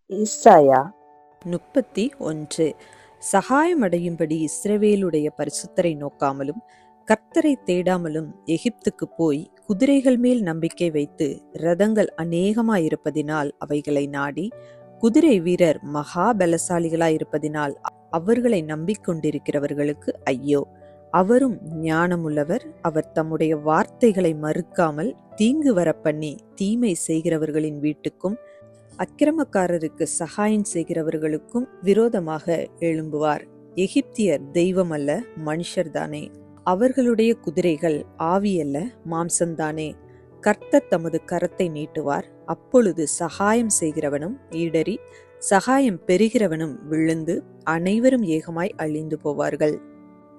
இசாயா 31. சகாயமடையும்படி இஸ்ரவேலுடைய பரிசுத்தரை நோக்காமலும் கர்த்தரை தேடாமலும் எகிப்துக்கு போய் குதிரைகள் மேல் நம்பிக்கை வைத்து இரதங்கள் அநேகமாயிருப்பதினால் அவைகளை நாடி குதிரை வீரர் மகா பலசாலிகளாயிருப்பதினால் அவர்களை நம்பிக்கொண்டிருக்கிறவர்களுக்கு ஐயோ! அவரும் ஞானமுள்ளவர், அவர் தம்முடைய வார்த்தைகளை மறுக்காமல் தீங்கு வரப்பண்ணி தீமை செய்கிறவர்களின் வீட்டுக்கும் அக்கிரமக்காரருக்கு சகாயம் செய்கிறவர்களுக்கும் விரோதமாக எழும்புவார். எகிப்தியர் தெய்வம் அல்ல, மனுஷர்தானே. அவர்களுடைய குதிரைகள் ஆவியல்ல, மாம்சம்தானே. கர்த்தர் தமது கரத்தை நீட்டுவார், அப்பொழுது சகாயம் செய்கிறவனும் இடறி சகாயம் பெறுகிறவனும் விழுந்து அனைவரும் ஏகமாய் அழிந்து போவார்கள்.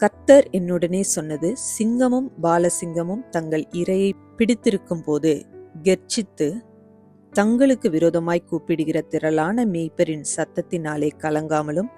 கர்த்தர் என்னுடனே சொன்னது, சிங்கமும் பாலசிங்கமும் தங்கள் இரையை பிடித்திருக்கும் போது கெர்ச்சித்து தங்களுக்கு விரோதமாய் கூப்பிடுகிற திரளான மேய்ப்பரின் சத்தத்தினாலே கலங்காமலும்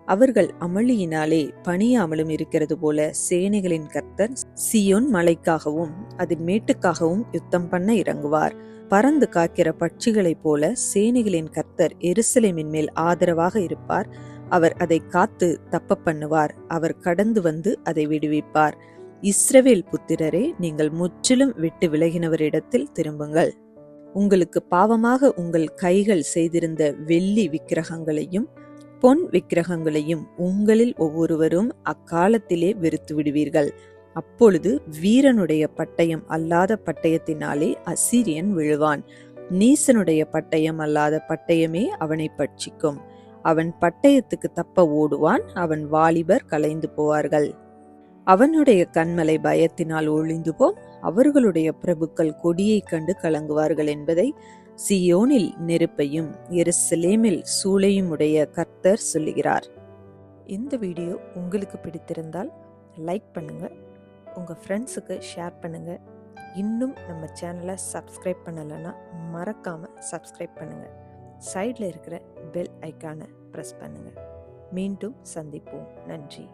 அவர்கள் அமளியினாலே பணியாமலும் இருக்கிறது போல சேனைகளின் கர்த்தர் சீயோன் மலைக்காகவும் அதன் மேட்டுக்காகவும் யுத்தம் பண்ண இறங்குவார். பறந்து காக்கிற பட்சிகளைப் போல சேனைகளின் கர்த்தர் எருசலேமின் மேல் ஆதரவாக இருப்பார். அவர் அதை காத்து தப்ப பண்ணுவார். அவர் கடந்து வந்து அதை விடுவிப்பார். இஸ்ரவேல் புத்திரரே, நீங்கள் முற்றிலும் விட்டு விலகினவரிடத்தில் திரும்புங்கள். உங்களுக்கு பாவமாக உங்கள் கைகள் செய்திருந்த வெள்ளி விக்கிரகங்களையும் பொன் விக்கிரகங்களையும் உங்களில் ஒவ்வொருவரும் அக்காலத்திலே வெறுத்து விடுவீர்கள். அப்பொழுது வீரனுடைய பட்டயம் அல்லாத பட்டயத்தினாலே அசீரியன் விழுவான். நீசனுடைய பட்டயம் அல்லாத பட்டயமே அவனை பட்சிக்கும். அவன் பட்டயத்துக்கு தப்ப ஓடுவான். அவன் வாலிபர் கலைந்து போவார்கள். அவனுடைய கண்மலை பயத்தினால் ஒளிந்து போம். அவர்களுடைய பிரபுக்கள் கொடியை கண்டு கலங்குவார்கள் என்பதை சீயோனில் நெருப்பையும் எருசலேமில் சூளையும் உடைய கர்த்தர் சொல்லுகிறார். இந்த வீடியோ உங்களுக்கு பிடித்திருந்தால் லைக் பண்ணுங்க, உங்க ஃப்ரெண்ட்ஸுக்கு ஷேர் பண்ணுங்க. இன்னும் நம்ம சேனலை சப்ஸ்கிரைப் பண்ணலைன்னா மறக்காம சப்ஸ்கிரைப் பண்ணுங்க. சைடில் இருக்கிற பெல் ஐக்கானை ப்ரெஸ் பண்ணுங்க. மீண்டும் சந்திப்போம். நன்றி.